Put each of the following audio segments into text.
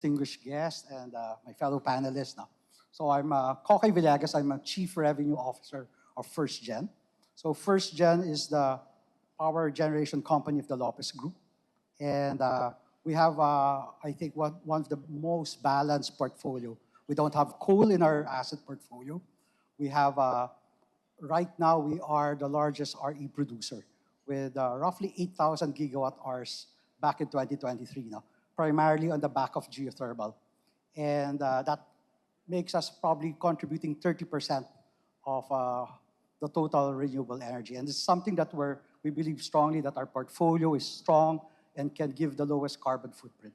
distinguished guests and my fellow panelists. Now. So I'm Coque Villegas. I'm a Chief Revenue Officer of First Gen. So First Gen is the power generation company of the Lopez Group. And we have, I think, one of the most balanced portfolio. We don't have coal in our asset portfolio. We have, right now, we are the largest RE producer with roughly 8,000 gigawatt hours back in 2023 now, primarily on the back of geothermal. And that makes us probably contributing 30% of the total renewable energy. And it's something that we believe strongly that our portfolio is strong and can give the lowest carbon footprint.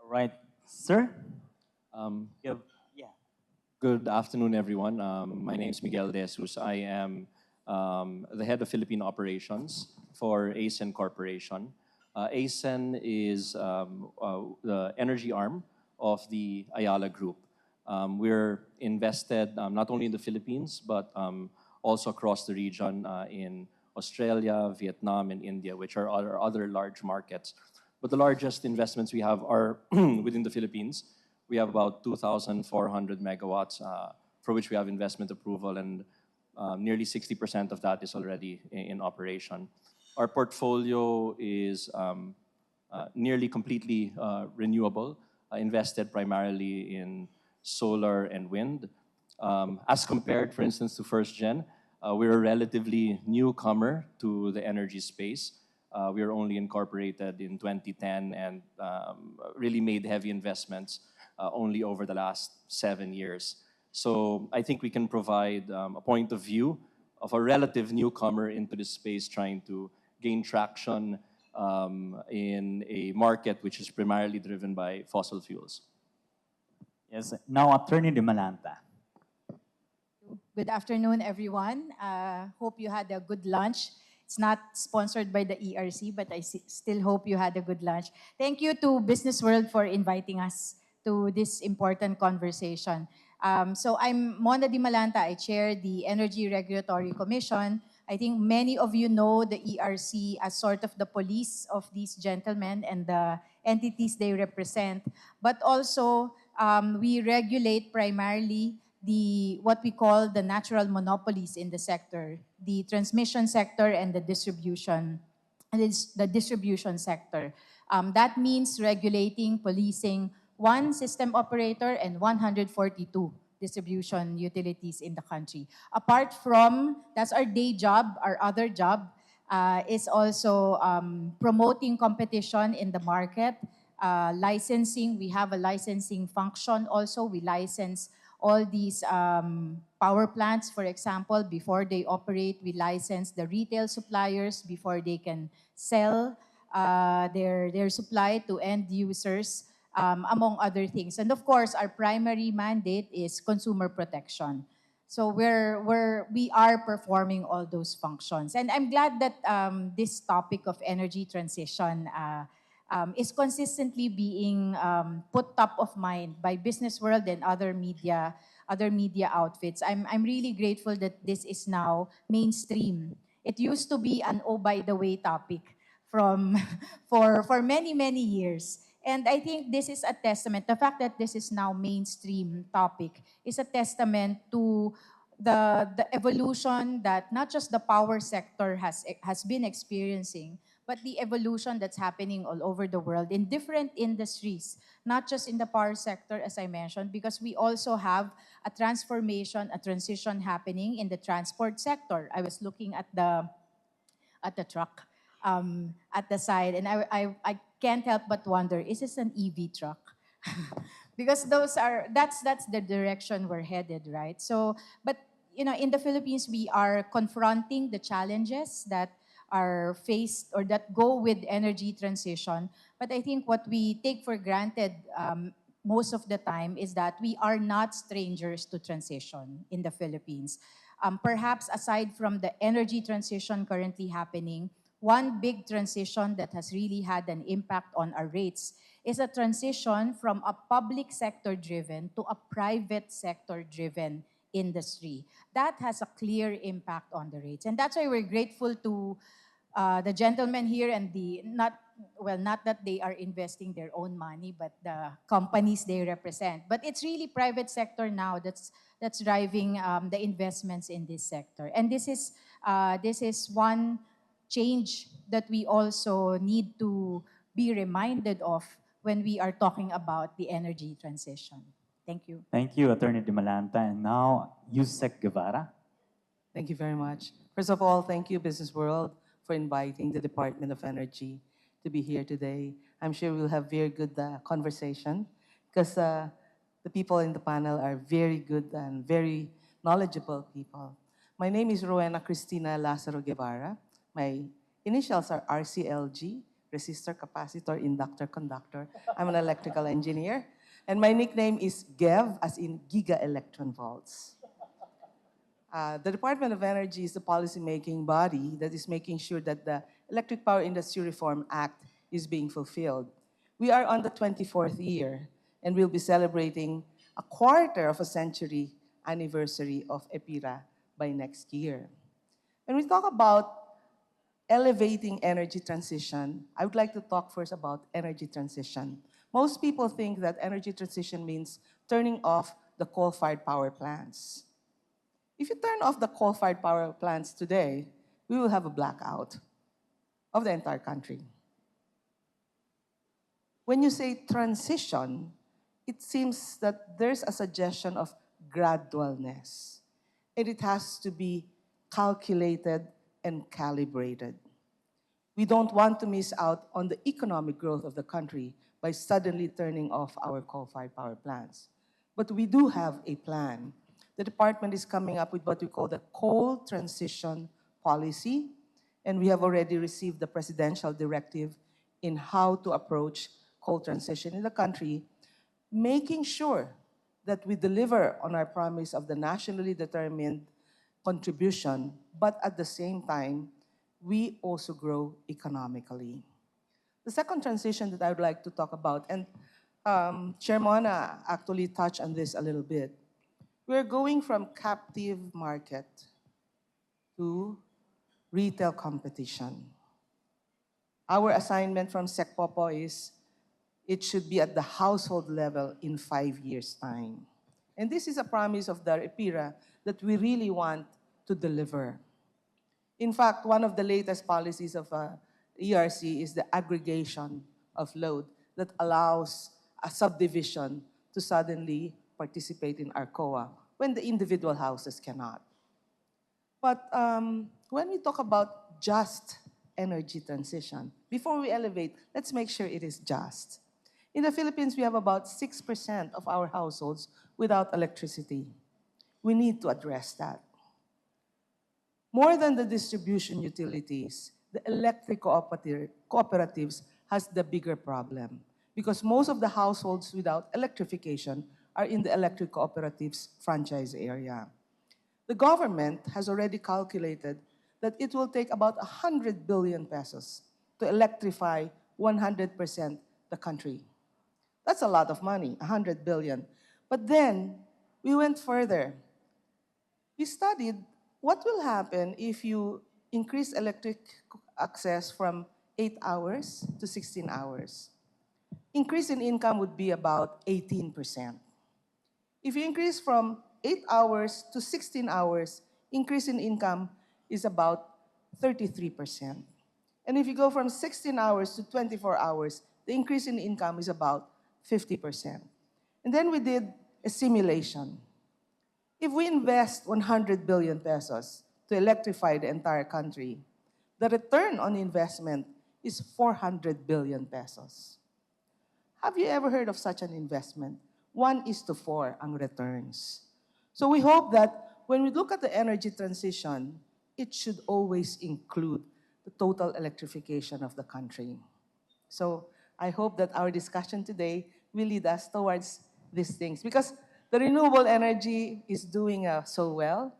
All right, sir. Yeah. Good afternoon, everyone. My name is Miguel. I am the head of Philippine operations for ACEN Corporation. ACEN is the energy arm of the Ayala Group. We're invested not only in the Philippines, but also across the region in Australia, Vietnam, and India, which are our other large markets. But the largest investments we have are within the Philippines. We have about 2,400 megawatts for which we have investment approval, and nearly 60% of that is already in operation. Our portfolio is nearly completely renewable, invested primarily in solar and wind. As compared, for instance, to First Gen, we're a relatively newcomer to the energy space. We were only incorporated in 2010 and really made heavy investments only over the last 7 years. So I think we can provide a point of view of a relative newcomer into this space trying to gain traction in a market which is primarily driven by fossil fuels. Yes. Now, Attorney De Malanta. Good afternoon, everyone. Hope you had a good lunch. It's not sponsored by the ERC, but I still hope you had a good lunch. Thank you to Business World for inviting us to this important conversation. So I'm Mona De Malanta. I chair the Energy Regulatory Commission. I think many of you know the ERC as sort of the police of these gentlemen and the entities they represent. But also, we regulate primarily what we call the natural monopolies in the sector, the transmission sector and the distribution sector. That means regulating, policing one system operator and 142 distribution utilities in the country. Apart from, that's our day job, our other job is also promoting competition in the market, licensing. We have a licensing function also. We license all these power plants, for example, before they operate. We license the retail suppliers before they can sell their supply to end users, among other things. And of course, our primary mandate is consumer protection. So we are performing all those functions. And I'm glad that this topic of energy transition is consistently being put top of mind by Business World and other media outfits. I'm really grateful that this is now mainstream. It used to be an oh by the way topic for many, many years. And I think this is a testament, the fact that this is now mainstream topic is a testament to the evolution that not just the power sector has been experiencing, but the evolution that's happening all over the world in different industries, not just in the power sector, as I mentioned, because we also have a transition happening in the transport sector. I was looking at the truck at the side, and I can't help but wonder, is this an EV truck? Because that's the direction we're headed, right? So, but you know, in the Philippines, we are confronting the challenges that are faced or that go with energy transition. But I think what we take for granted most of the time is that we are not strangers to transition in the Philippines. Perhaps aside from the energy transition currently happening, one big transition that has really had an impact on our rates is a transition from a public sector-driven to a private sector-driven industry. That has a clear impact on the rates. And that's why we're grateful to the gentlemen here and not that they are investing their own money, but the companies they represent. But it's really private sector now that's driving the investments in this sector. And this is one change that we also need to be reminded of when we are talking about the energy transition. Thank you. Thank you, Attorney Dimalanta. And now, Yusek Guevara. Thank you very much. First of all, thank you, Business World, for inviting the Department of Energy to be here today. I'm sure we'll have very good conversation because the people in the panel are very good and very knowledgeable people. My name is Rowena Cristina Lazaro Guevara. My initials are RCLG, resistor, capacitor, inductor, conductor. I'm an electrical engineer. And my nickname is GEV, as in Giga Electron Volts. The Department of Energy is the policy-making body that is making sure that the Electric Power Industry Reform Act is being fulfilled. We are on the 24th year, and we'll be celebrating a quarter of a century anniversary of EPIRA by next year. When we talk about elevating energy transition, I would like to talk first about energy transition. Most people think that energy transition means turning off the coal-fired power plants. If you turn off the coal-fired power plants today, we will have a blackout of the entire country. When you say transition, it seems that there's a suggestion of gradualness, and it has to be calculated and calibrated. We don't want to miss out on the economic growth of the country by suddenly turning off our coal-fired power plants. But we do have a plan. The department is coming up with what we call the coal transition policy, and we have already received the presidential directive in how to approach coal transition in the country, making sure that we deliver on our promise of the nationally determined contribution, but at the same time, we also grow economically. The second transition that I would like to talk about, and Chair Mona actually touched on this a little bit, we're going from captive market to retail competition. Our assignment from SecPopo is it should be at the household level in 5 years' time. And this is a promise of the EPIRA that we really want to deliver. In fact, one of the latest policies of ERC is the aggregation of load that allows a subdivision to suddenly participate in ARCOA when the individual houses cannot. But when we talk about just energy transition, before we elevate, let's make sure it is just. In the Philippines, we have about 6% of our households without electricity. We need to address that. More than the distribution utilities, the electric cooperatives has the bigger problem because most of the households without electrification are in the electric cooperatives franchise area. The government has already calculated that it will take about 100 billion pesos to electrify 100% the country. That's a lot of money, 100 billion. But then we went further. We studied what will happen if you increase electric access from 8 hours to 16 hours. Increase in income would be about 18%. If you increase from 8 hours to 16 hours, increase in income is about 33%. And if you go from 16 hours to 24 hours, the increase in income is about 50%. And then we did a simulation. If we invest 100 billion pesos to electrify the entire country, the return on investment is 400 billion pesos. Have you ever heard of such an investment? 1:4 ang returns. So we hope that when we look at the energy transition, it should always include the total electrification of the country. So I hope that our discussion today will lead us towards these things because the renewable energy is doing so well.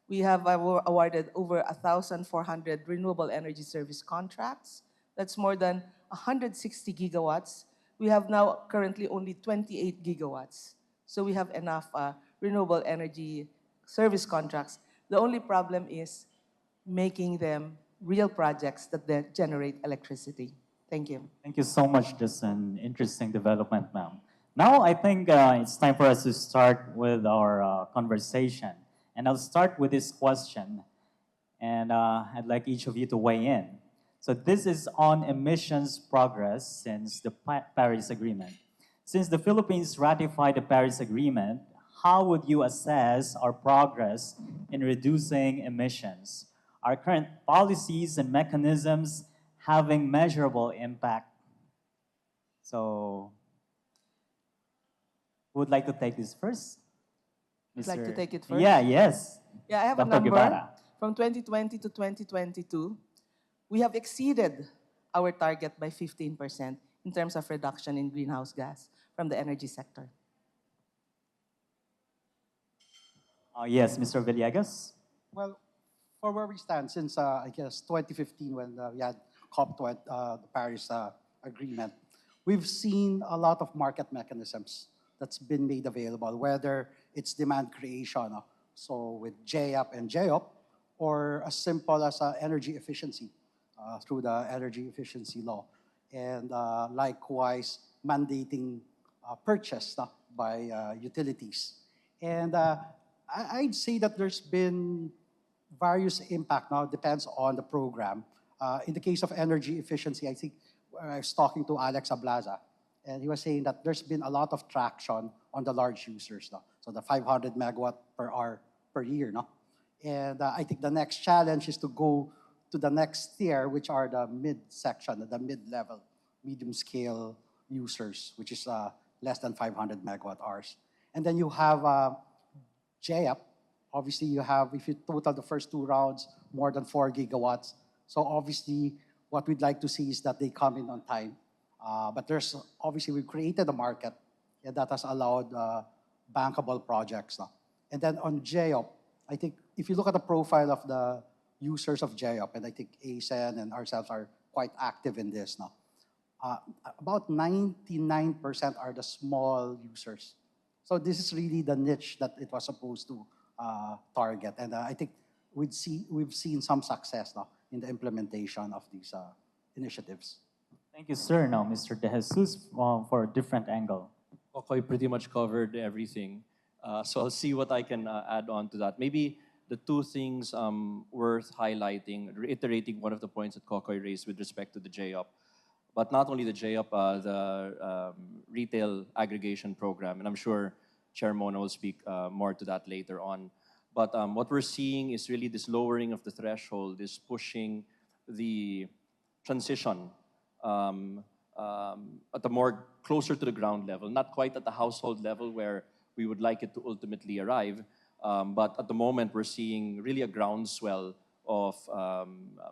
We have awarded over 1,400 renewable energy service contracts. That's more than 160 gigawatts. We have now currently only 28 gigawatts. So we have enough renewable energy service contracts. The only problem is making them real projects that generate electricity. Thank you. Thank you so much. That's an interesting development, ma'am. Now, I think it's time for us to start with our conversation. And I'll start with this question. And I'd like each of you to weigh in. So this is on emissions progress since the Paris Agreement. Since the Philippines ratified the Paris Agreement, how would you assess our progress in reducing emissions? Are current policies and mechanisms having measurable impact? So, who would like to take this first? Would like to Mr. take it first? Yeah, yes. Yeah, I have a Dr. number. Guevara. From 2020 to 2022, we have exceeded our target by 15% in terms of reduction in greenhouse gas from the energy sector. Yes, Mr. Villegas. Well, for where we stand, since I guess 2015 when we had COP20, the Paris Agreement, we've seen a lot of market mechanisms that's been made available, whether it's demand creation, so with JUP and JOP, or as simple as energy efficiency through the energy efficiency law, and likewise mandating purchase by utilities. And I'd say that there's been various impact now, depends on the program. In the case of energy efficiency, I think I was talking to Alex Ablaza, and he was saying that there's been a lot of traction on the large users now. So the 500 megawatt per hour per year. No? And I think the next challenge is to go to the next tier, which are the mid-section, the mid-level, medium-scale users, which is less than 500 megawatt hours. And then you have JUP. Obviously, you have, if you total the first two rounds, more than 4 gigawatts. So obviously, what we'd like to see is that they come in on time. But there's, obviously, we've created a market and that has allowed bankable projects now. And then on JUP, I think if you look at the profile of the users of JUP, and I think ACEN and ourselves are quite active in this now, about 99% are the small users. So this is really the niche that it was supposed to target. And I think we've seen some success now in the implementation of these initiatives. Thank you, sir. Now, Mr. De Jesus, for a different angle. Kokoy pretty much covered everything. So I'll see what I can add on to that. Maybe the two things worth highlighting, reiterating one of the points that Kokoy raised with respect to the JUP. But not only the JUP, the retail aggregation program. And I'm sure Chair Mona will speak more to that later on. But what we're seeing is really this lowering of the threshold, is pushing the transition at a more closer to the ground level, not quite at the household level where we would like it to ultimately arrive. But at the moment, we're seeing really a groundswell of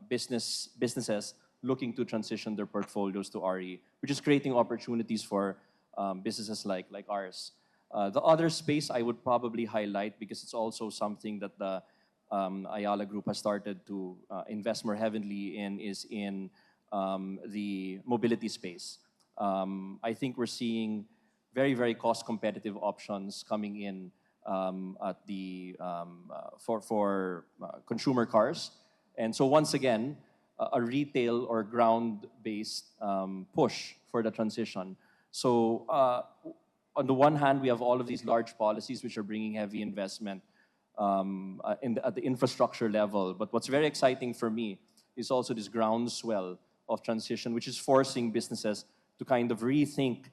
businesses looking to transition their portfolios to RE, which is creating opportunities for businesses like ours. The other space I would probably highlight, because it's also something that the Ayala Group has started to invest more heavily in, is in the mobility space. I think we're seeing very, very cost-competitive options coming in at the for consumer cars. And so once again, a retail or ground-based push for the transition. So on the one hand, we have all of these large policies which are bringing heavy investment at the infrastructure level. But what's very exciting for me is also this groundswell of transition, which is forcing businesses to kind of rethink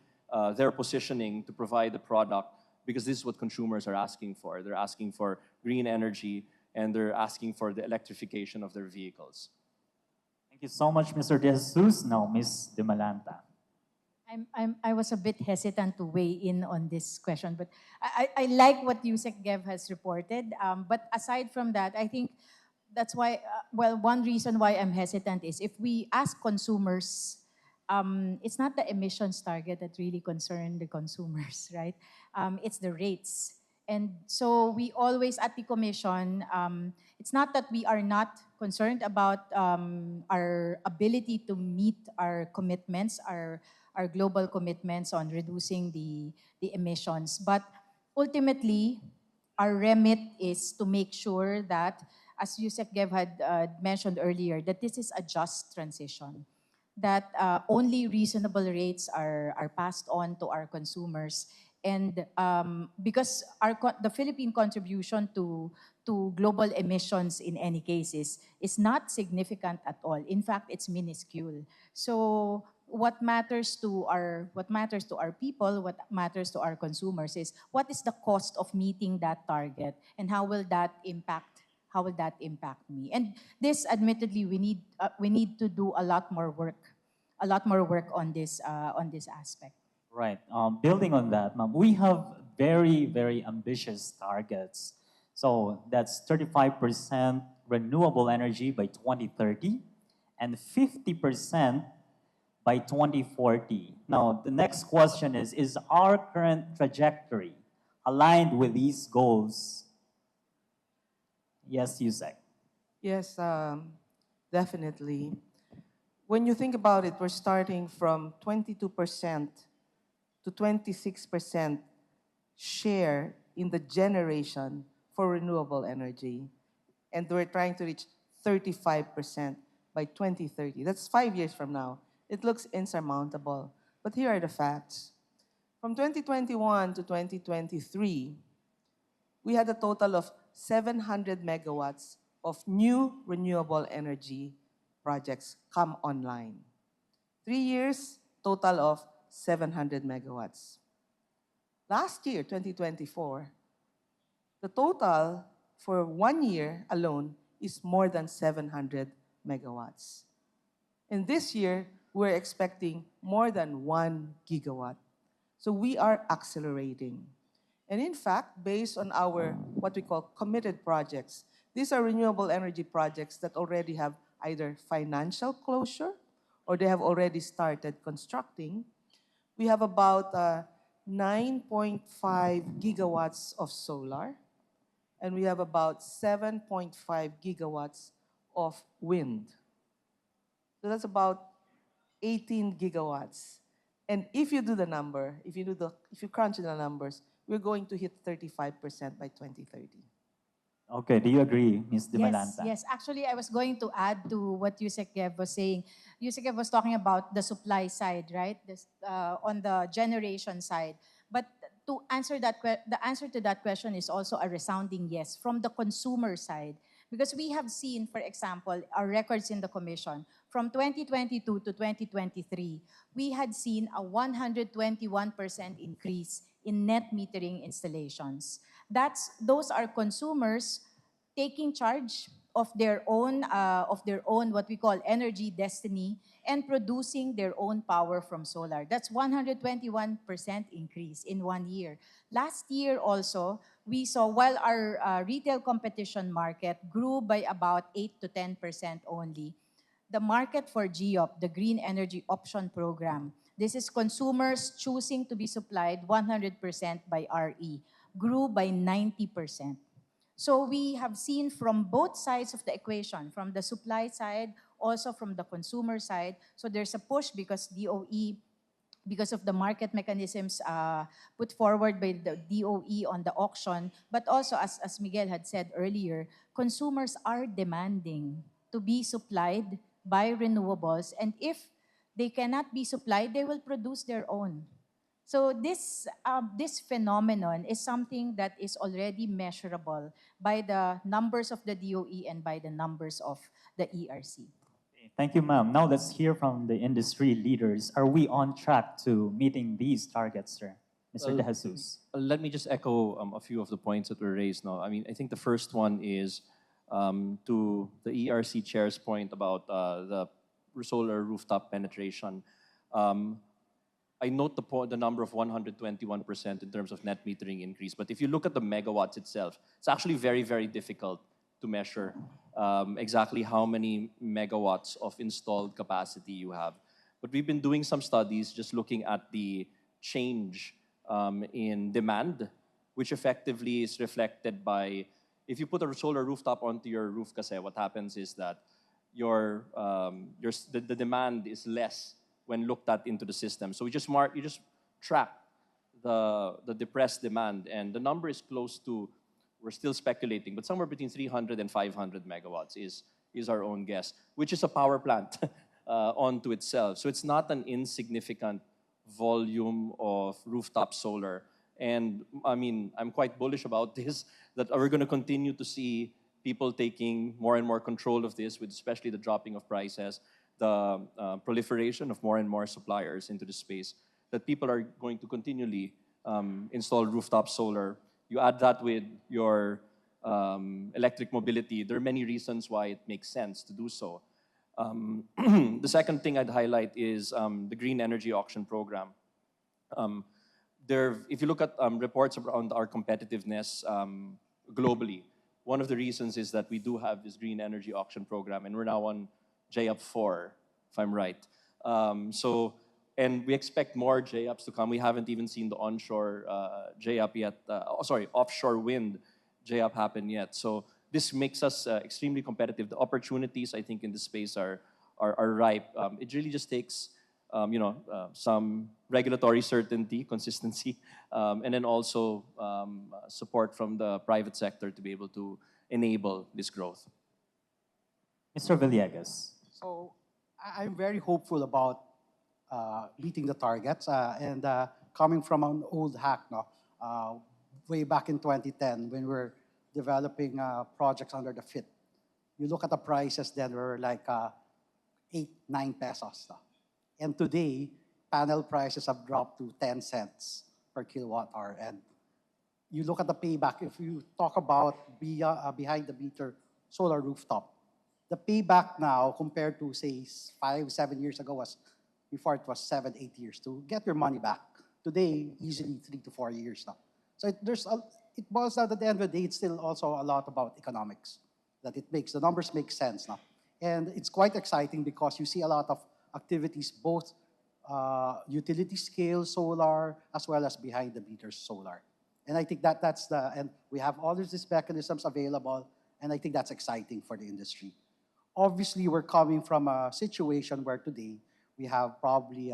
their positioning to provide the product, because this is what consumers are asking for. They're asking for green energy, and they're asking for the electrification of their vehicles. Thank you so much, Mr. De Jesus. Now, Ms. De Malanta. I was a bit hesitant to weigh in on this question, but I like what Yusek Gev has reported. But aside from that, I think that's why, well, one reason why I'm hesitant is if we ask consumers, it's not the emissions target that really concern the consumers, right? It's the rates. And so we always, at the Commission, it's not that we are not concerned about our ability to meet our commitments, our global commitments on reducing the emissions. But ultimately, our remit is to make sure that as Yusek Gev had mentioned earlier, that this is a just transition, that only reasonable rates are passed on to our consumers. And because the Philippine contribution to global emissions in any case is not significant at all. In fact, it's minuscule. So what matters to our people, what matters to our consumers is what is the cost of meeting that target and how will that impact me? And this, admittedly, we need to do a lot more work on this aspect. Right. Building on that, ma'am, we have very, very ambitious targets. So that's 35% renewable energy by 2030 and 50% by 2040. Now, the next question is our current trajectory aligned with these goals? Yes, Yusek. Yes, definitely. When you think about it, we're starting from 22% to 26% share in the generation for renewable energy. And we're trying to reach 35% by 2030. That's 5 years from now. It looks insurmountable. But here are the facts. From 2021 to 2023, we had a total of 700 megawatts of new renewable energy projects come online. 3 years, total of 700 megawatts. Last year, 2024, the total for 1 year alone is more than 700 megawatts. And this year, we're expecting more than 1 gigawatt. So we are accelerating. And in fact, based on our what we call committed projects, these are renewable energy projects that already have either financial closure or they have already started constructing. We have about 9.5 gigawatts of solar, and we have about 7.5 gigawatts of wind. So that's about 18 gigawatts. And if you do the number, if you crunch the numbers, we're going to hit 35% by 2030. Okay, do you agree, Ms. De Malanta? Yes. Actually, I was going to add to what Yusek Gev was saying. Yusek Gev was talking about the supply side, right? On the generation side. But to answer the answer to that question is also a resounding yes from the consumer side. Because we have seen, for example, our records in the Commission, from 2022 to 2023, we had seen a 121% increase in net metering installations. Those are consumers taking charge of their own what we call energy destiny and producing their own power from solar. That's 121% increase in 1 year. Last year also, we saw while our retail competition market grew by about 8 to 10% only, the market for GEOP, the Green Energy Option Program, this is consumers choosing to be supplied 100% by RE, grew by 90%. So we have seen from both sides of the equation, from the supply side, also from the consumer side. So there's a push because DOE, because of the market mechanisms put forward by the DOE on the auction, but also as Miguel had said earlier, consumers are demanding to be supplied by renewables, and if they cannot be supplied, they will produce their own. So this phenomenon is something that is already measurable by the numbers of the DOE and by the numbers of the ERC. Thank you, ma'am. Now let's hear from the industry leaders. Are we on track to meeting these targets, sir? Mr. De Jesus. Let me just echo a few of the points that were raised now. I mean, I think the first one is to the ERC chair's point about the solar rooftop penetration. I note the number of 121% in terms of net metering increase. But if you look at the megawatts itself, it's actually very, very difficult to measure exactly how many megawatts of installed capacity you have. But we've been doing some studies just looking at the change in demand, which effectively is reflected by, if you put a solar rooftop onto your roof, kasi what happens is that the demand is less when looked at into the system. So you just track the depressed demand, and the number is close to we're still speculating, but somewhere between 300 and 500 megawatts is our own guess, which is a power plant onto itself. So it's not an insignificant volume of rooftop solar. And I mean, I'm quite bullish about this, that we're going to continue to see people taking more and more control of this, with especially the dropping of prices, the proliferation of more and more suppliers into the space, that people are going to continually install rooftop solar. You add that with your electric mobility, there are many reasons why it makes sense to do so. The second thing I'd highlight is the green energy auction program. If you look at reports around our competitiveness globally, one of the reasons is that we do have this green energy auction program, and we're now on JUP 4, if I'm right. And we expect more JUPs to come. We haven't even seen the onshore JUP yet, offshore wind JUP happen yet. So this makes us extremely competitive. The opportunities, I think, in this space are ripe. It really just takes some regulatory certainty, consistency, and then also support from the private sector to be able to enable this growth. Mr. Villegas. So I'm very hopeful about meeting the targets. And coming from an old hack, way back in 2010, when we were developing projects under the FIT, you look at the prices then were like 8, 9 pesos. And today, panel prices have dropped to 10 cents per kilowatt hour. And you look at the payback, if you talk about behind the meter solar rooftop, the payback now compared to, say, 5, 7 years ago was, before it was 7, 8 years to get your money back. Today, easily 3 to 4 years now. So it boils down at the end of the day, it's still also a lot about economics, that the numbers make sense now. And it's quite exciting because you see a lot of activities, both utility scale solar as well as behind the meter solar. And I think and we have all of these mechanisms available, and I think that's exciting for the industry. Obviously, we're coming from a situation where today we have probably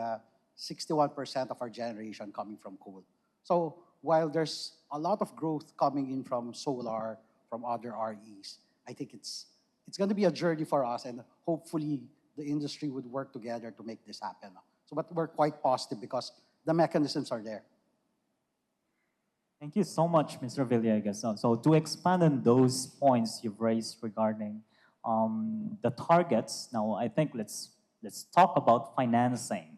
61% of our generation coming from coal. So while there's a lot of growth coming in from solar, from other REs, I think it's going to be a journey for us, and hopefully the industry would work together to make this happen. So, but we're quite positive because the mechanisms are there. Thank you so much, Mr. Villegas. So to expand on those points you've raised regarding the targets, now I think let's talk about financing.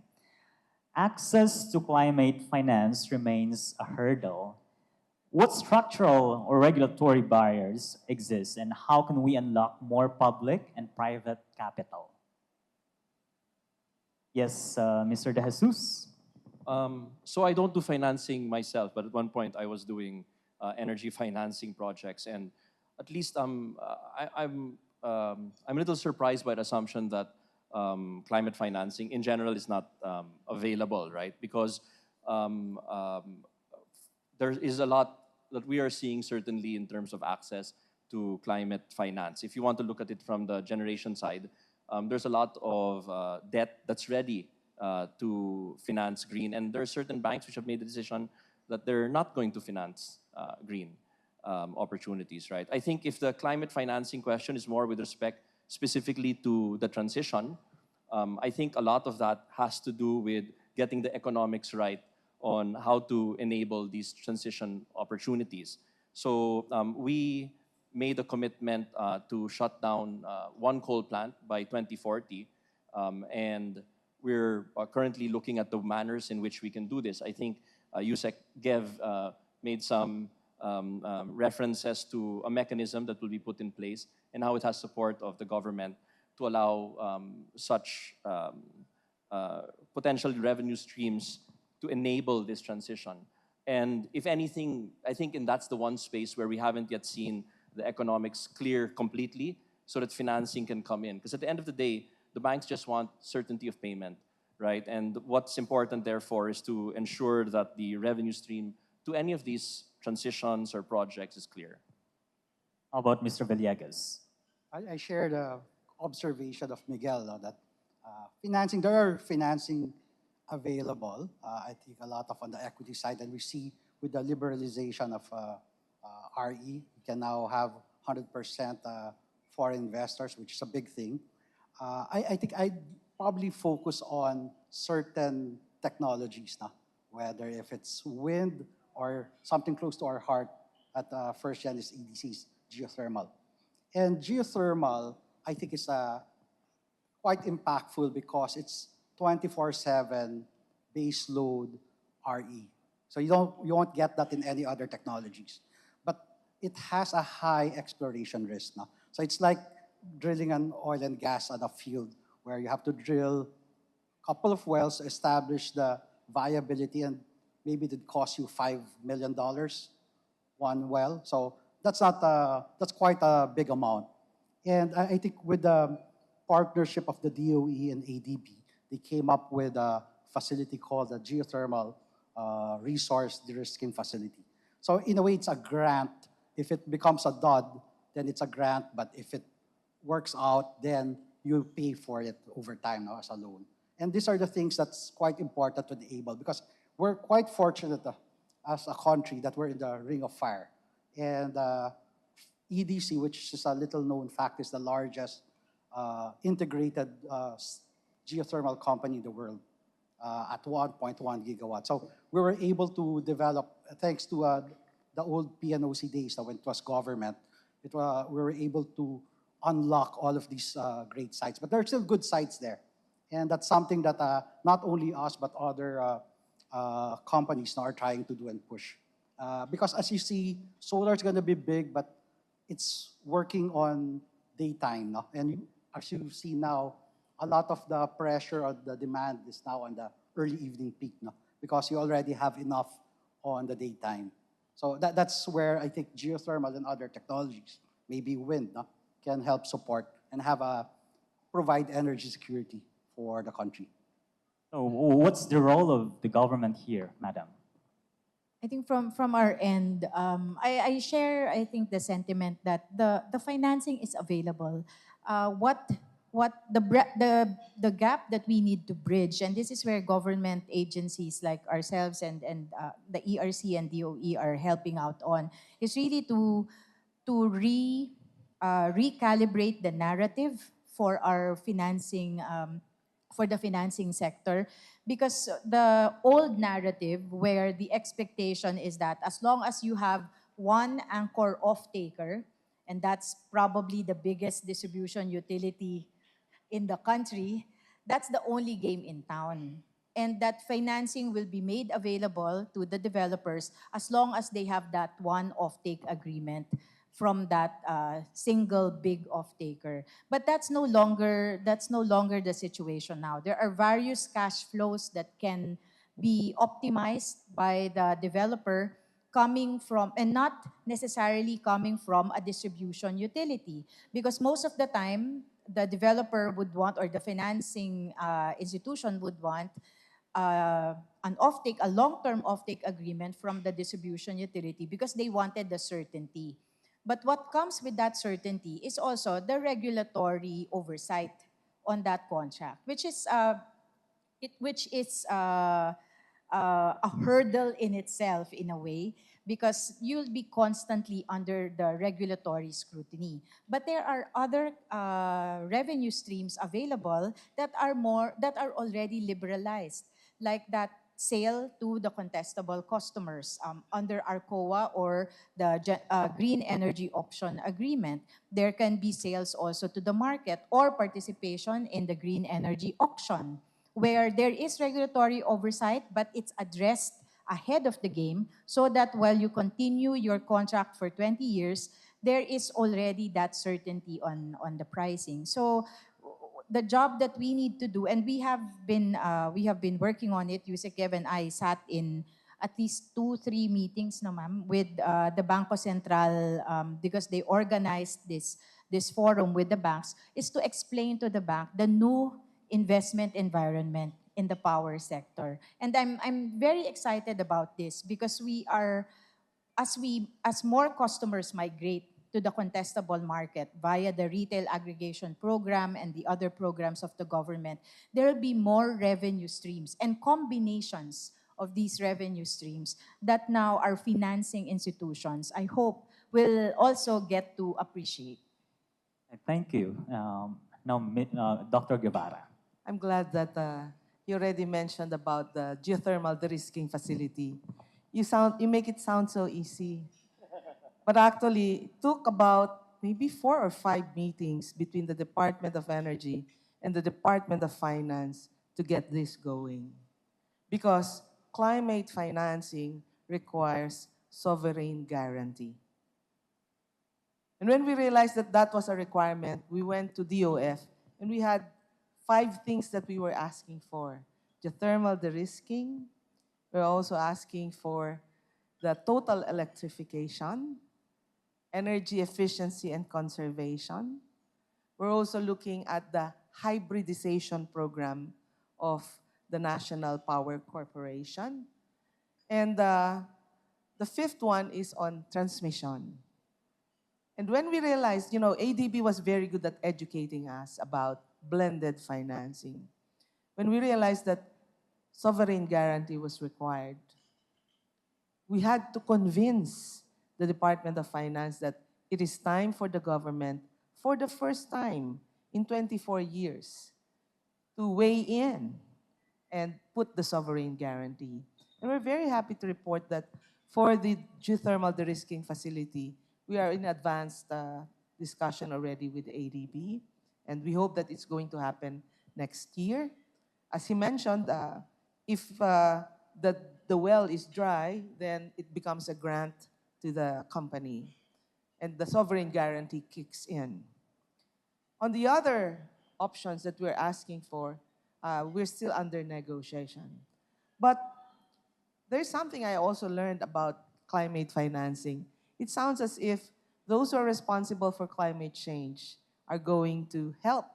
Access to climate finance remains a hurdle. What structural or regulatory barriers exist, and how can we unlock more public and private capital? Yes, Mr. De Jesus. So I don't do financing myself, but at one point I was doing energy financing projects, and at least I'm a little surprised by the assumption that climate financing in general is not available, right? Because there is a lot that we are seeing certainly in terms of access to climate finance. If you want to look at it from the generation side, there's a lot of debt that's ready to finance green, and there are certain banks which have made the decision that they're not going to finance green opportunities, right? I think if the climate financing question is more with respect specifically to the transition, I think a lot of that has to do with getting the economics right on how to enable these transition opportunities. So we made a commitment to shut down 1 coal plant by 2040, and we're currently looking at the manners in which we can do this. I think Yusek Gev made some references to a mechanism that will be put in place and how it has support of the government to allow such potential revenue streams to enable this transition. And if anything, I think that's the one space where we haven't yet seen the economics clear completely so that financing can come in. Because at the end of the day, the banks just want certainty of payment, right? And what's important, therefore, is to ensure that the revenue stream to any of these transitions or projects is clear. How about Mr. Villegas? I share the observation of Miguel that there are financing available. I think a lot of on the equity side, and we see with the liberalization of RE, can now have 100% foreign investors, which is a big thing. I think I'd probably focus on certain technologies now, whether if it's wind or something close to our heart at first gen is EDCs, geothermal. And geothermal, I think, is quite impactful because it's 24/7 base load RE. So you won't get that in any other technologies. But it has a high exploration risk now. So it's like drilling an oil and gas on a field where you have to drill a couple of wells to establish the viability, and maybe it cost you $5 million one well. So that's quite a big amount. And I think with the partnership of the DOE and ADB, they came up with a facility called the Geothermal Resource De-risking Facility. So in a way, it's a grant. If it becomes a dud, then it's a grant. But if it works out, then you'll pay for it over time now as a loan. And these are the things that's quite important to enable, because we're quite fortunate as a country that we're in the ring of fire. And EDC, which is a little known fact, is the largest integrated geothermal company in the world at 1.1 gigawatts. So we were able to develop, thanks to the old PNOC days when it was government, we were able to unlock all of these great sites. But there are still good sites there. And that's something that not only us, but other companies now are trying to do and push. Because as you see, solar is going to be big, but it's working on daytime now. And as you see now, a lot of the pressure on the demand is now on the early evening peak now, because you already have enough on the daytime. So that's where I think geothermal and other technologies, maybe wind, can help support and provide energy security for the country. So what's the role of the government here, Madam? I think from our end, I share, I think, the sentiment that the financing is available. The gap that we need to bridge, and this is where government agencies like ourselves and the ERC and DOE are helping out on, is really to recalibrate the narrative for our financing, for the financing sector. Because the old narrative, where the expectation is that as long as you have one anchor off-taker, and that's probably the biggest distribution utility in the country, that's the only game in town. And that financing will be made available to the developers as long as they have that one off-take agreement from that single big off-taker. But that's no longer the situation now. There are various cash flows that can be optimized by the developer coming from, and not necessarily coming from, a distribution utility. Because most of the time, the developer would want, or the financing institution would want, an off-take, a long-term off-take agreement from the distribution utility, because they wanted the certainty. But what comes with that certainty is also the regulatory oversight on that contract, which is a hurdle in itself, in a way, because you'll be constantly under the regulatory scrutiny. But there are other revenue streams available that are already liberalized, like that sale to the contestable customers under ARCOA or the Green Energy Option Agreement. There can be sales also to the market, or participation in the green energy auction, where there is regulatory oversight, but it's addressed ahead of the game, so that while you continue your contract for 20 years, there is already that certainty on the pricing. So the job that we need to do, and we have been working on it. Yusek Kev and I sat in at least 2-3 meetings, no, ma'am, with the Bangko Sentral, because they organized this forum with the banks, is to explain to the bank the new investment environment in the power sector. And I'm very excited about this, because we are, as more customers migrate to the contestable market via the retail aggregation program and the other programs of the government, there will be more revenue streams and combinations of these revenue streams that now our financing institutions, I hope, will also get to appreciate. Thank you. Now, Dr. Guevara. I'm glad that you already mentioned about the geothermal de-risking facility. You make it sound so easy. But actually, it took about maybe 4 or 5 meetings between the Department of Energy and the Department of Finance to get this going. Because climate financing requires sovereign guarantee. And when we realized that that was a requirement, we went to DOF and we had 5 things that we were asking for. Geothermal de-risking, we're also asking for the total electrification, energy efficiency and conservation. We're also looking at the hybridization program of the National Power Corporation. And the 5th one is on transmission. And when we realized, ADB was very good at educating us about blended financing. When we realized that sovereign guarantee was required, we had to convince the Department of Finance that it is time for the government, for the first time in 24 years, to weigh in and put the sovereign guarantee. And we're very happy to report that for the geothermal de-risking facility, we are in advanced discussion already with ADB, and we hope that it's going to happen next year. As he mentioned, if the well is dry, then it becomes a grant to the company, and the sovereign guarantee kicks in. On the other options that we're asking for, we're still under negotiation. But there's something I also learned about climate financing. It sounds as if those who are responsible for climate change are going to help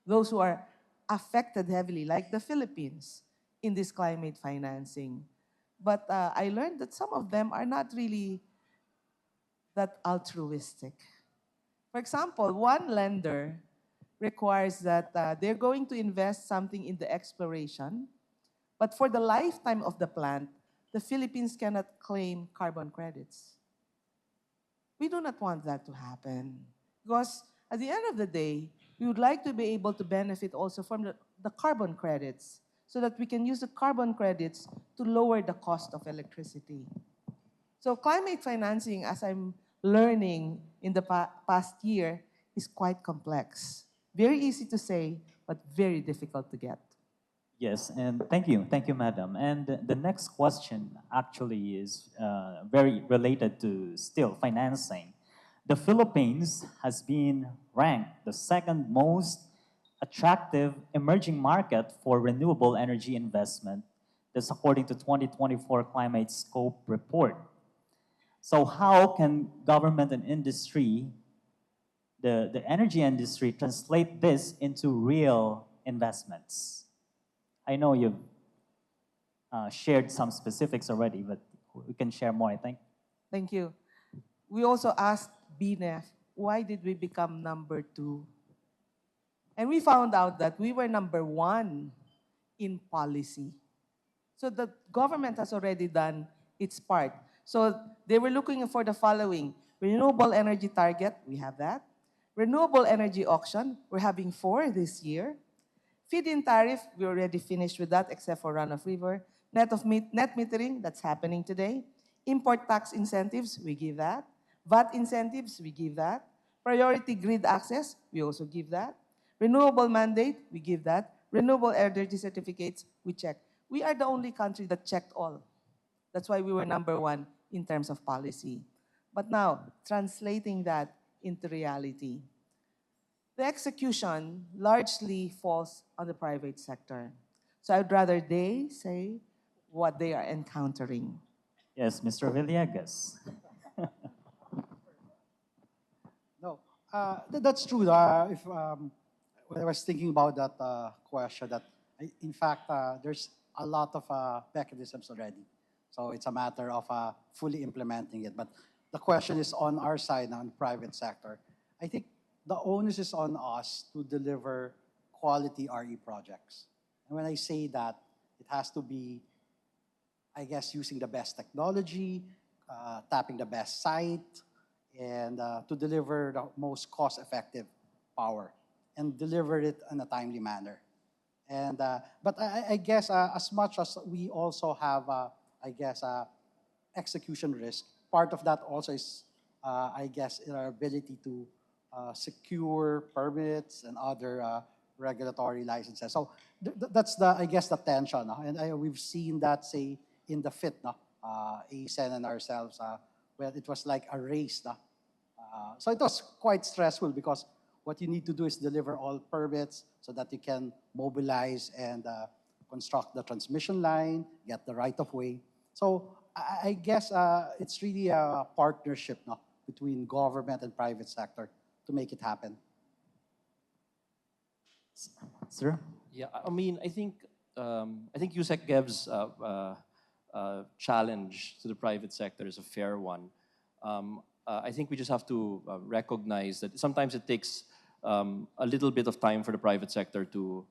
those who are affected heavily, like the Philippines, in this climate financing. But I learned that some of them are not really that altruistic. For example, one lender requires that they're going to invest something in the exploration, but for the lifetime of the plant, the Philippines cannot claim carbon credits. We do not want that to happen because at the end of the day, we would like to be able to benefit also from the carbon credits so that we can use the carbon credits to lower the cost of electricity. So climate financing, as I'm learning in the past year, is quite complex. Very easy to say, but very difficult to get. Yes, and thank you, madam. And the next question actually is very related to still financing. The Philippines has been ranked the second most attractive emerging market for renewable energy investment. That's according to 2024 Climate Scope Report. So how can government and industry, the energy industry, translate this into real investments? I know you've shared some specifics already, but we can share more, I think. Thank you. We also asked BNEF, why did we become number 2? And we found out that we were number 1 in policy. So the government has already done its part. So they were looking for the following: renewable energy target, we have that. Renewable energy auction, we're having 4 this year. Feed-in tariff, we already finished with that except for run-of-river. Net metering, that's happening today. Import tax incentives, we give that. VAT incentives, we give that. Priority grid access, we also give that. Renewable mandate, we give that. Renewable energy certificates, we check. We are the only country that checked all. That's why we were number 1 in terms of policy. But now, translating that into reality, the execution largely falls on the private sector. So I'd rather they say what they are encountering. Yes, Mr. Villegas. No, that's true. When I was thinking about that question, that in fact there's a lot of mechanisms already. So it's a matter of fully implementing it. But the question is on our side, on the private sector. I think the onus is on us to deliver quality RE projects. And when I say that, it has to be, I guess, using the best technology, tapping the best site, and to deliver the most cost-effective power and deliver it in a timely manner. And but I guess as much as we also have, I guess, execution risk, part of that also is, I guess, in our ability to secure permits and other regulatory licenses. So that's the, I guess, the tension. No? And we've seen that, say, in the FIT, no? ACEN and ourselves, where it was like a race. No? So it was quite stressful because what you need to do is deliver all permits so that you can mobilize and construct the transmission line, get the right-of-way. So I guess it's really a partnership, no, between government and private sector to make it happen. Sir? Yeah, I mean, I think Yusek Gev's challenge to the private sector is a fair one. I think we just have to recognize that sometimes it takes a little bit of time for the private sector to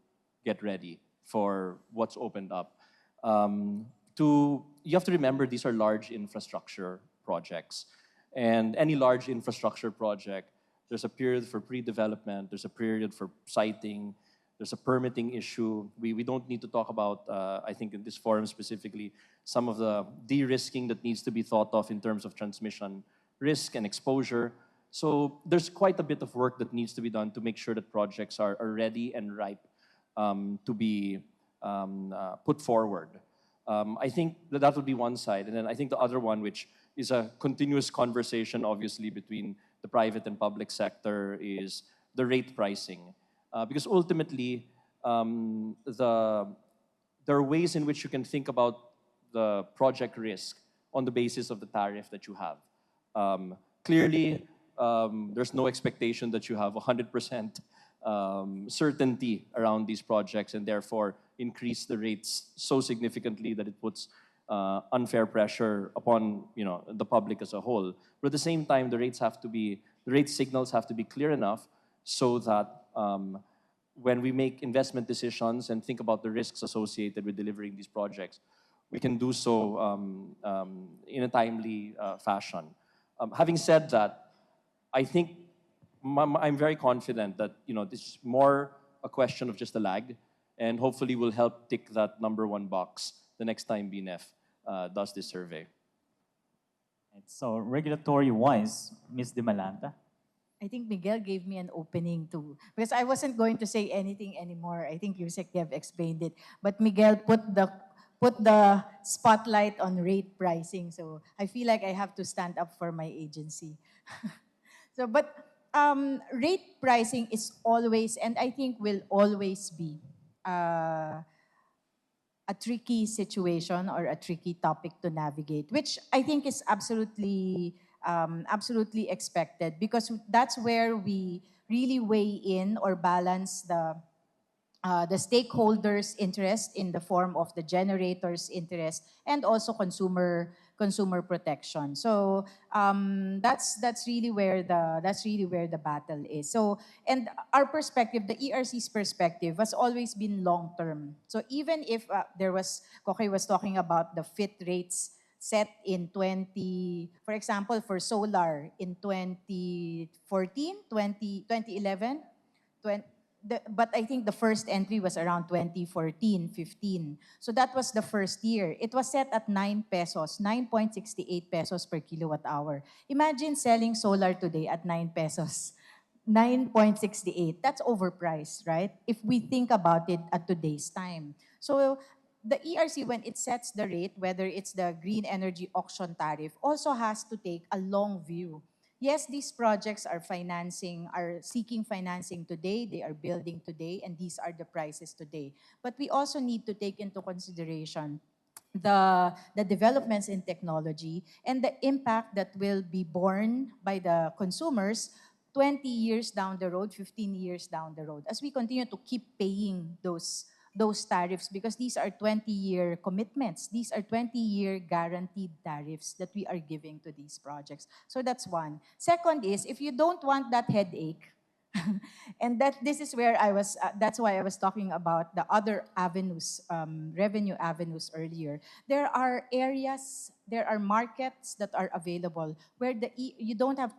get ready for what's opened up. You have to remember these are large infrastructure projects. And any large infrastructure project, there's a period for pre-development, there's a period for siting, there's a permitting issue. We don't need to talk about, I think in this forum specifically, some of the de-risking that needs to be thought of in terms of transmission risk and exposure. So there's quite a bit of work that needs to be done to make sure that projects are ready and ripe to be put forward. I think that would be one side. And then I think the other one, which is a continuous conversation, obviously, between the private and public sector, is the rate pricing. Because ultimately, there are ways in which you can think about the project risk on the basis of the tariff that you have. Clearly, there's no expectation that you have 100% certainty around these projects and therefore increase the rates so significantly that it puts unfair pressure upon the public as a whole. But at the same time, the rate signals have to be clear enough so that when we make investment decisions and think about the risks associated with delivering these projects, we can do so in a timely fashion. Having said that, I think I'm very confident that this is more a question of just a lag, and hopefully will help tick that #1 box the next time BNF does this survey. So regulatory-wise, Ms. De Malanta? I think Miguel gave me an opening too, because I wasn't going to say anything anymore. I think Yusek Dev explained it, but Miguel put the spotlight on rate pricing. So I feel like I have to stand up for my agency. But rate pricing is always, and I think will always be, a tricky situation or a tricky topic to navigate, which I think is absolutely expected, because that's where we really weigh in or balance the stakeholders' interest in the form of the generator's interest and also consumer protection. So that's really where the battle is. So, and our perspective, the ERC's perspective, has always been long term. So even if Koke was talking about the FIT rates set in for example, for solar in 2014, 2011, but I think the first entry was around 2014, 15. So that was the first year. It was set at 9 pesos, 9.68 pesos per kilowatt hour. Imagine selling solar today at 9 pesos, 9.68. That's overpriced, right? If we think about it at today's time. So the ERC, when it sets the rate, whether it's the green energy auction tariff, also has to take a long view. Yes, these projects are seeking financing today, they are building today, and these are the prices today. But we also need to take into consideration the developments in technology and the impact that will be borne by the consumers 20 years down the road, 15 years down the road, as we continue to keep paying those tariffs, because these are 20-year commitments. These are 20-year guaranteed tariffs that we are giving to these projects. So that's one. Second is, if you don't want that headache, And this is where that's why I was talking about the other avenues, revenue avenues earlier. There are areas, there are markets that are available where you don't have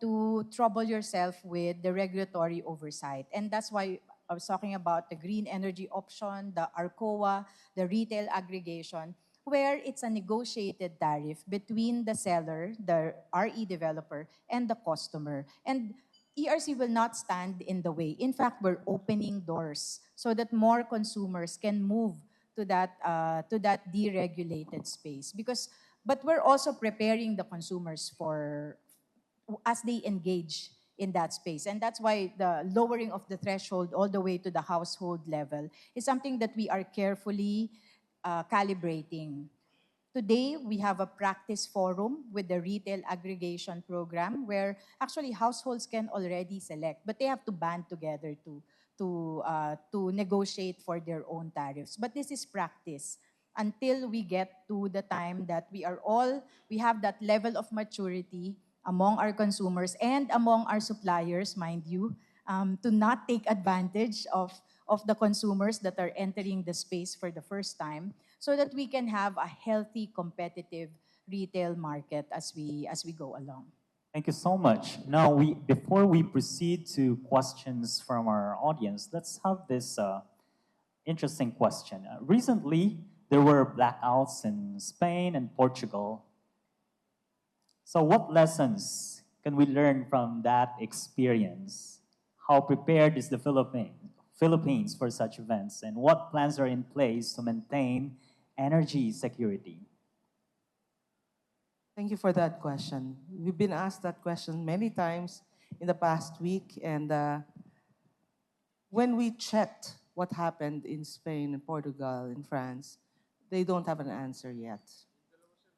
to trouble yourself with the regulatory oversight. And that's why I was talking about the green energy option, the ARCOA, the retail aggregation, where it's a negotiated tariff between the seller, the RE developer, and the customer. And ERC will not stand in the way. In fact, we're opening doors so that more consumers can move to that deregulated space. But we're also preparing the consumers for as they engage in that space. And that's why the lowering of the threshold all the way to the household level is something that we are carefully calibrating. Today, we have a practice forum with the retail aggregation program where actually households can already select, but they have to band together to negotiate for their own tariffs. But this is practice until we get to the time that we have that level of maturity among our consumers and among our suppliers, mind you, to not take advantage of the consumers that are entering the space for the first time, so that we can have a healthy, competitive retail market as we go along. Thank you so much. Now, before we proceed to questions from our audience, let's have this interesting question. Recently, there were blackouts in Spain and Portugal. So what lessons can we learn from that experience? How prepared is the Philippines for such events? And what plans are in place to maintain energy security? Thank you for that question. We've been asked that question many times in the past week, and when we checked what happened in Spain and Portugal and France, they don't have an answer yet.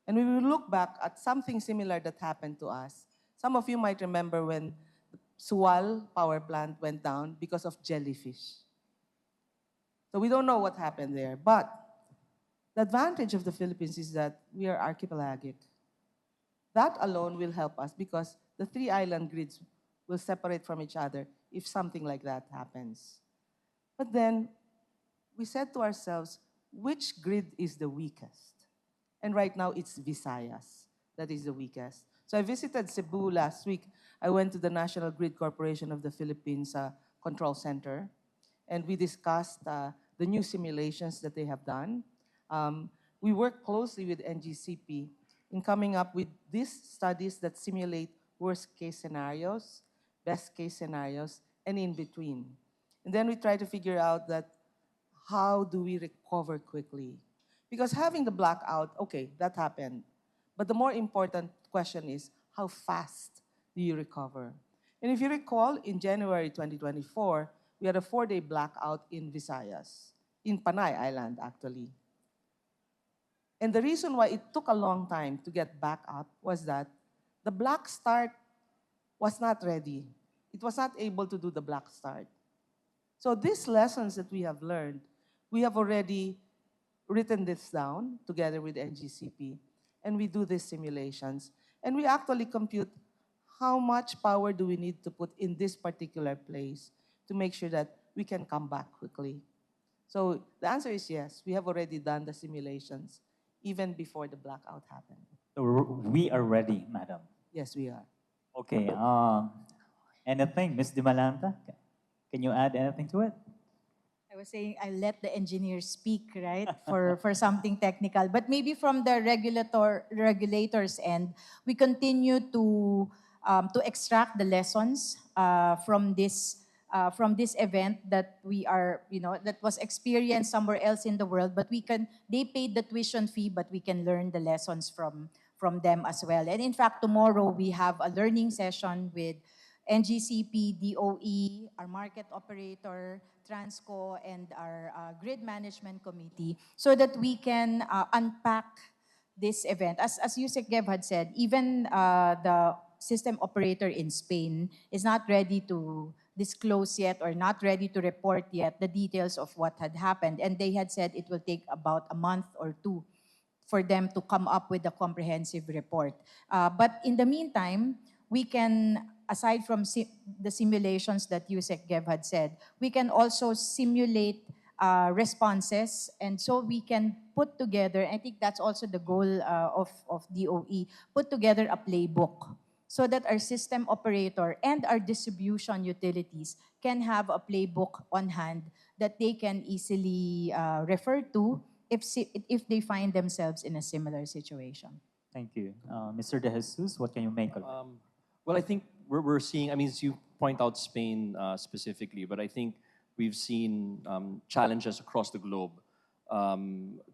And we will look back at something similar that happened to us. Some of you might remember when Sual power plant went down because of jellyfish. So we don't know what happened there, but the advantage of the Philippines is that we are archipelagic. That alone will help us because the three island grids will separate from each other if something like that happens. But then we said to ourselves, which grid is the weakest? And right now it's Visayas that is the weakest. So I visited Cebu last week. I went to the National Grid Corporation of the Philippines Control Center, and we discussed the new simulations that they have done. We work closely with NGCP in coming up with these studies that simulate worst-case scenarios, best-case scenarios, and in between. And then we try to figure out that how do we recover quickly? Because having the blackout, okay, that happened. But the more important question is, how fast do you recover? And if you recall, in January 2024, we had a 4-day blackout in Visayas, in Panay Island, actually. And the reason why it took a long time to get back up was that the black start was not ready. It was not able to do the black start. So these lessons that we have learned, we have already written this down together with NGCP, and we do these simulations. And we actually compute how much power do we need to put in this particular place to make sure that we can come back quickly. So the answer is yes, we have already done the simulations even before the blackout happened. So we are ready, madam. Yes, we are. Okay. Anything, Ms. Dimalanta? Can you add anything to it? I was saying I let the engineers speak, right, for something technical. But maybe from the regulators' end, we continue to extract the lessons from this event that we are, that was experienced somewhere else in the world. But they paid the tuition fee, but we can learn the lessons from them as well. And in fact, tomorrow we have a learning session with NGCP, DOE, our market operator, Transco, and our grid management committee, so that we can unpack this event. As Yusek Geb had said, even the system operator in Spain is not ready to disclose yet or not ready to report yet the details of what had happened. And they had said it will take about a month or two for them to come up with a comprehensive report. But in the meantime, we can aside from the simulations that Yusek Gev had said, we can also simulate responses, and so we can put together, I think that's also the goal of DOE, put together a playbook so that our system operator and our distribution utilities can have a playbook on hand that they can easily refer to if they find themselves in a similar situation. Thank you. Mr. De Jesus, what can you make of it? Well, I think we're seeing, I mean, as you point out Spain specifically, but I think we've seen challenges across the globe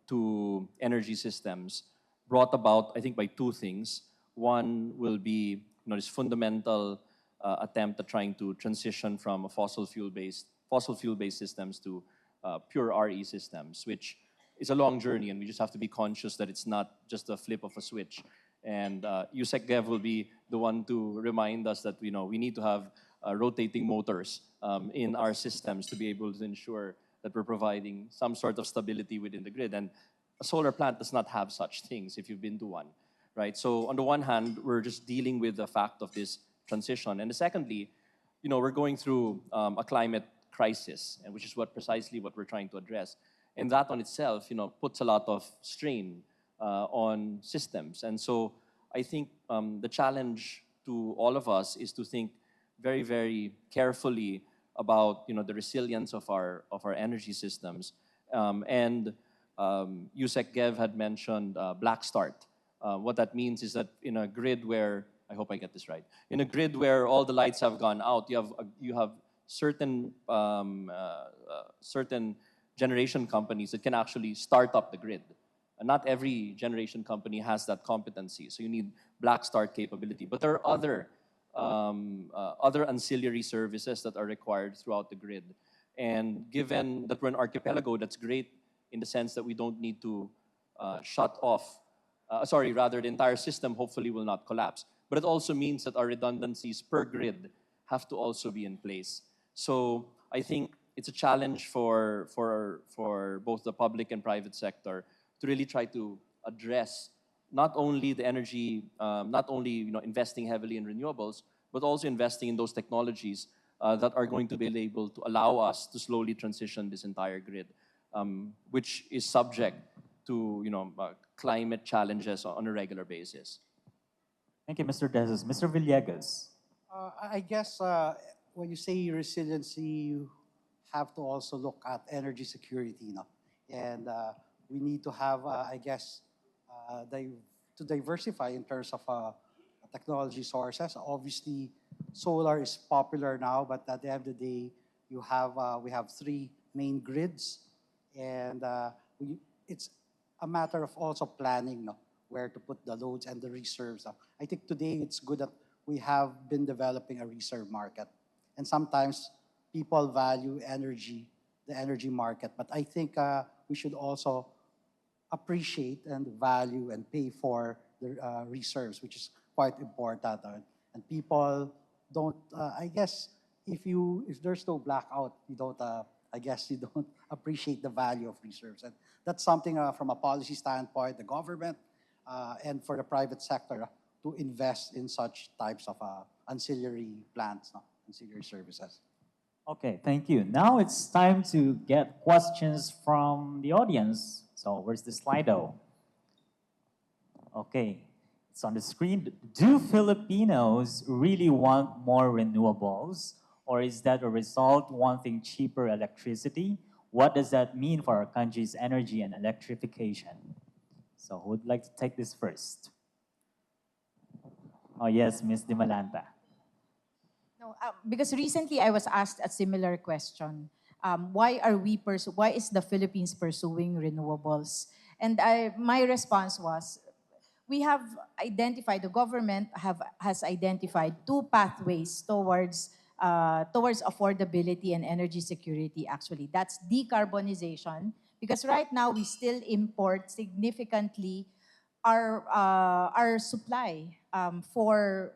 to energy systems brought about, I think, by two things. One will be, this fundamental attempt at trying to transition from a fossil fuel-based systems to pure RE systems, which is a long journey, and we just have to be conscious that it's not just a flip of a switch. And Yusek Gev will be the one to remind us that we need to have rotating motors in our systems to be able to ensure that we're providing some sort of stability within the grid. And a solar plant does not have such things if you've been to one, right? So on the one hand, we're just dealing with the fact of this transition. And secondly, we're going through a climate crisis, and which is precisely what we're trying to address. And that on itself, puts a lot of strain on systems. And so I think the challenge to all of us is to think very, very carefully about the resilience of our energy systems. And Yusek Gev had mentioned black start. What that means is that in a grid where, I hope I get this right, in a grid where all the lights have gone out, you have certain generation companies that can actually start up the grid. And not every generation company has that competency, so you need black start capability. But there are other ancillary services that are required throughout the grid. And given that we're an archipelago, that's great in the sense that we don't need to shut off, the entire system hopefully will not collapse. But it also means that our redundancies per grid have to also be in place. So I think it's a challenge for both the public and private sector to really try to address not only the energy, investing heavily in renewables, but also investing in those technologies that are going to be able to allow us to slowly transition this entire grid, which is subject to climate challenges on a regular basis. Thank you, Mr. De Jesus. Mr. Villegas. I guess when you say resiliency, you have to also look at energy security, and we need to have, to diversify in terms of technology sources. Obviously, solar is popular now, but at the end of the day, we have three main grids, and it's a matter of also planning where to put the loads and the reserves. I think today it's good that we have been developing a reserve market, and sometimes people value the energy market, but I think we should also appreciate and value and pay for the reserves, which is quite important. And people don't, if there's no blackout, you don't appreciate the value of reserves. And that's something from a policy standpoint, the government and for the private sector to invest in such types of ancillary plans, ancillary services. Okay, thank you. Now it's time to get questions from the audience. So where's the Slido? Okay, it's on the screen. Do Filipinos really want more renewables? Or is that a result wanting cheaper electricity? What does that mean for our country's energy and electrification? So who would like to take this first? Oh yes, Ms. Dimalanta. No, because recently I was asked a similar question. Why is the Philippines pursuing renewables? And my response was, we have identified, the government has identified two pathways towards affordability and energy security, actually. That's decarbonization, because right now we still import significantly our supply for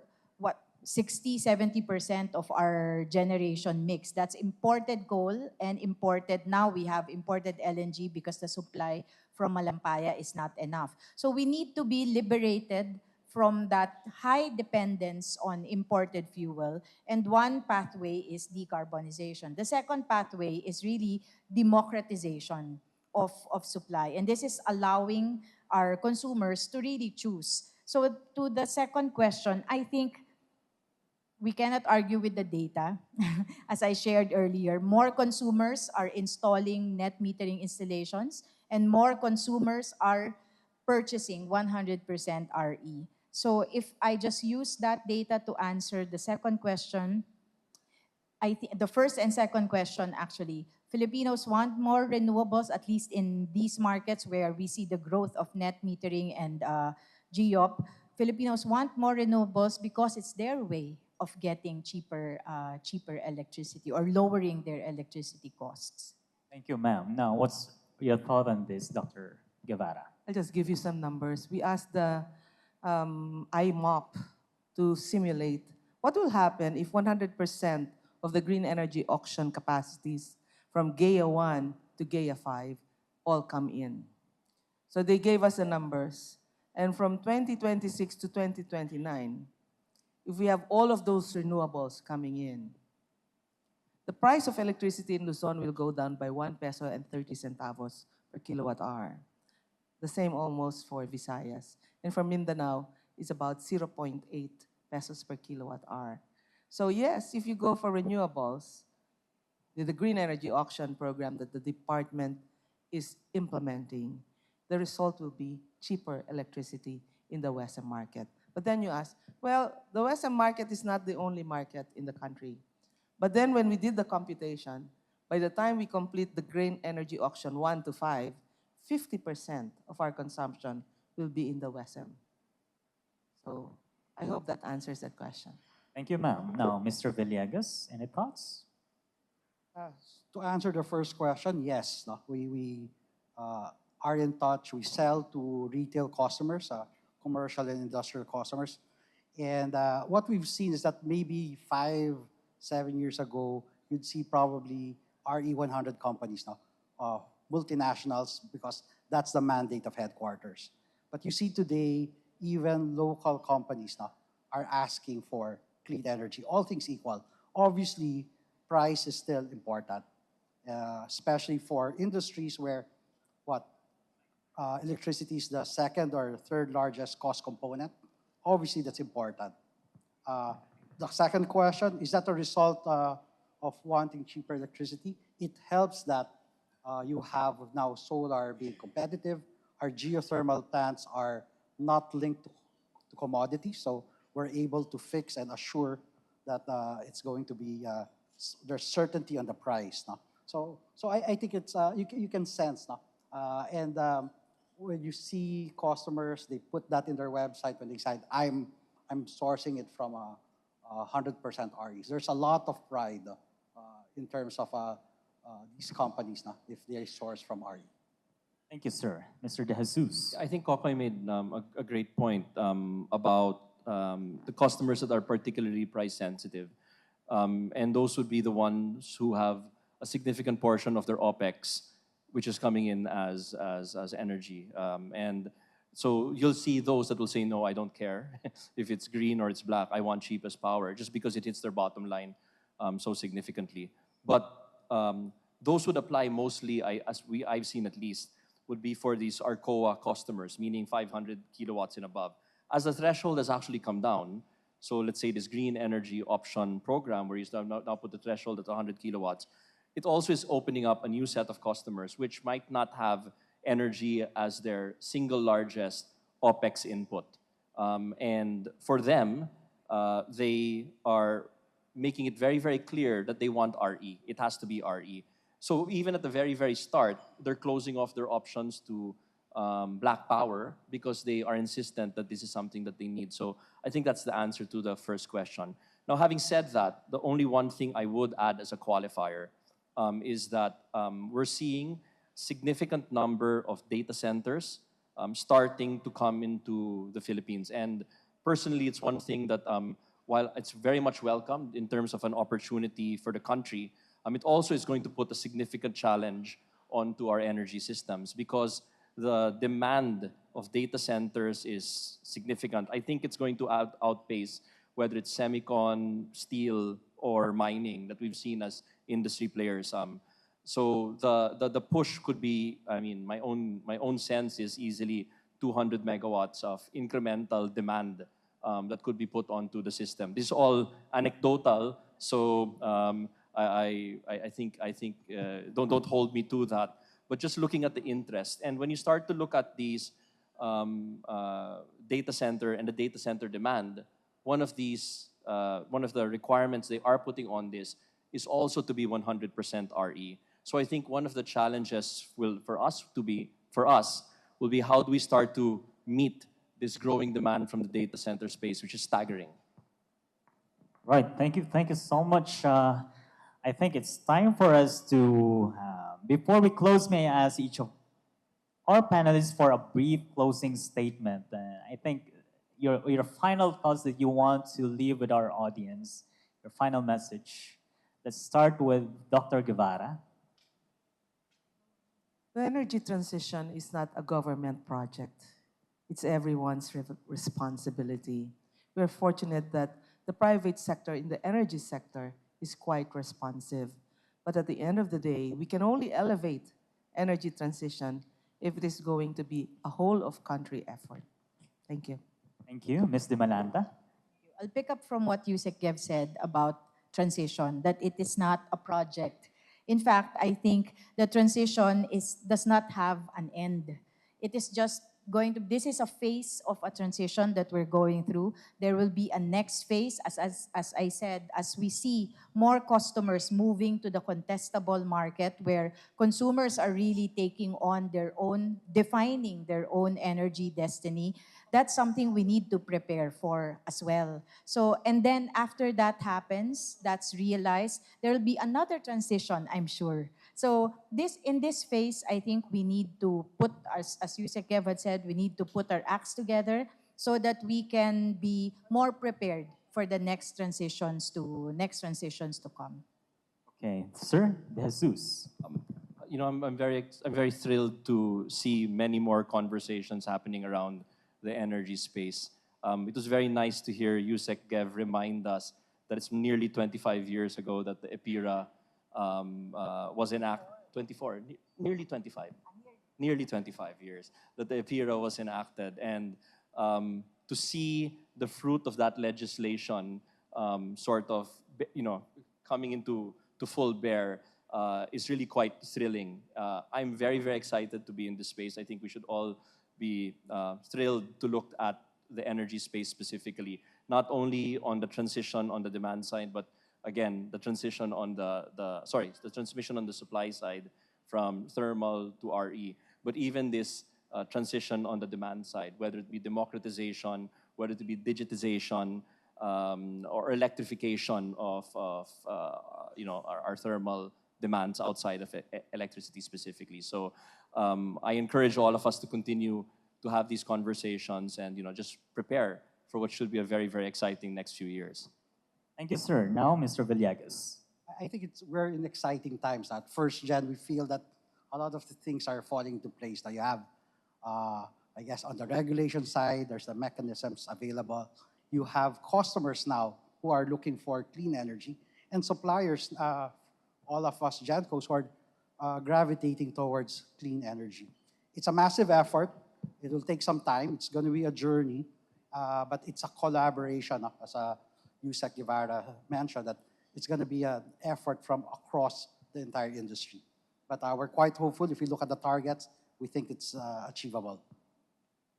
60-70% of our generation mix. That's imported coal and now we have imported LNG because the supply from Malampaya is not enough. So we need to be liberated from that high dependence on imported fuel, and one pathway is decarbonization. The second pathway is really democratization of supply, and this is allowing our consumers to really choose. So to the second question, I think we cannot argue with the data. As I shared earlier, more consumers are installing net metering installations and more consumers are purchasing 100% RE. So if I just use that data to answer the second question, I think the first and second question actually, Filipinos want more renewables, at least in these markets where we see the growth of net metering and GEOP. Filipinos want more renewables because it's their way of getting cheaper electricity or lowering their electricity costs. Thank you, ma'am. Now, what's your thought on this, Dr. Guevara? I'll just give you some numbers. We asked the IMOP to simulate what will happen if 100% of the green energy auction capacities from GAIA 1 to GAIA 5 all come in. So they gave us the numbers. And from 2026 to 2029, if we have all of those renewables coming in, the price of electricity in Luzon will go down by 1 peso and 30 centavos per kilowatt hour. The same almost for Visayas. And for Mindanao, it's about 0.8 pesos per kilowatt hour. So yes, if you go for renewables, the green energy auction program that the department is implementing, the result will be cheaper electricity in the Western market. But then you ask, well, the Western market is not the only market in the country. But then when we did the computation, by the time we complete the green energy auction 1 to 5, 50% of our consumption will be in the Western. So I hope that answers that question. Thank you, ma'am. Now, Mr. Villegas, any thoughts? To answer the first question, yes, no, we are in touch. We sell to retail customers, commercial and industrial customers. And what we've seen is that maybe 5-7 years ago, you'd see probably RE100 companies now, multinationals, because that's the mandate of headquarters. But you see today, even local companies now are asking for clean energy, all things equal. Obviously, price is still important, especially for industries where electricity is the second or third largest cost component. Obviously, that's important. The second question, is that a result of wanting cheaper electricity? It helps that you have now solar being competitive. Our geothermal plants are not linked to commodities, so we're able to fix and assure that it's going to be, there's certainty on the price. No? So I think it's, you can sense. No? And when you see customers, they put that in their website when they say, I'm sourcing it from 100% REs. There's a lot of pride in terms of these companies if they source from RE. Thank you, sir. Mr. De Jesus. I think Kokoy made a great point about the customers that are particularly price sensitive. And those would be the ones who have a significant portion of their OPEX, which is coming in as energy. And so you'll see those that will say, no, I don't care if it's green or it's black, I want cheapest power, just because it hits their bottom line so significantly. But those would apply mostly, I've seen at least, would be for these ARCOA customers, meaning 500 kilowatts and above. As the threshold has actually come down, so let's say this green energy option program where you now put the threshold at 100 kilowatts, it also is opening up a new set of customers which might not have energy as their single largest OPEX input. And for them, they are making it very, very clear that they want RE. It has to be RE. So even at the very, very start, they're closing off their options to black power because they are insistent that this is something that they need. So I think that's the answer to the first question. Now, having said that, the only one thing I would add as a qualifier is that we're seeing significant number of data centers starting to come into the Philippines. And personally, it's one thing that while it's very much welcomed in terms of an opportunity for the country, it also is going to put a significant challenge onto our energy systems because the demand of data centers is significant. I think it's going to outpace whether it's semicon, steel, or mining that we've seen as industry players. So the push could be, I mean, my own sense is easily 200 megawatts of incremental demand that could be put onto the system. This is all anecdotal, so I think don't hold me to that. But just looking at the interest, and when you start to look at these data center and the data center demand, one of the requirements they are putting on this is also to be 100% RE. So I think one of the challenges for us will be how do we start to meet this growing demand from the data center space, which is staggering. Right, thank you so much. I think it's time for us to, before we close, may I ask each of our panelists for a brief closing statement. I think your final thoughts that you want to leave with our audience, your final message. Let's start with Dr. Guevara. The energy transition is not a government project. It's everyone's responsibility. We're fortunate that the private sector in the energy sector is quite responsive. But at the end of the day, we can only elevate energy transition if it is going to be a whole of country effort. Thank you. Thank you. Ms. Dimalanta. I'll pick up from what Yusek Gev said about transition, that it is not a project. In fact, I think the transition does not have an end. It is just this is a phase of a transition that we're going through. There will be a next phase, as I said, as we see more customers moving to the contestable market where consumers are really taking on defining their own energy destiny. That's something we need to prepare for as well. So, and then after that happens, that's realized, there will be another transition, I'm sure. So in this phase, I think we need to put, as Yusek Kev had said, we need to put our acts together so that we can be more prepared for the next transitions to come. Okay, Sir De Jesus. You know, I'm very thrilled to see many more conversations happening around the energy space. It was very nice to hear Yusek Gev remind us that it's nearly 25 years ago that the EPIRA was enacted. 24, nearly 25. Nearly 25 years that the EPIRA was enacted. And to see the fruit of that legislation sort of, you know, coming into full bear is really quite thrilling. I'm very, very excited to be in this space. I think we should all be thrilled to look at the energy space specifically, not only on the transition on the demand side, but again, the transition on the transmission on the supply side from thermal to RE, but even this transition on the demand side, whether it be democratization, whether it be digitization, or electrification of you know, our thermal demands outside of electricity specifically. So I encourage all of us to continue to have these conversations and, you know, just prepare for what should be a very, very exciting next few years. Thank you, sir. Now, Mr. Villegas. I think we're in exciting times. At first gen, we feel that a lot of the things are falling into place. Now you have, I guess, on the regulation side, there's the mechanisms available. You have customers now who are looking for clean energy, and suppliers, all of us GenCos who are gravitating towards clean energy. It's a massive effort. It will take some time. It's going to be a journey, but it's a collaboration, as Yusek Guevara mentioned, that it's going to be an effort from across the entire industry. But we're quite hopeful. If you look at the targets, we think it's achievable.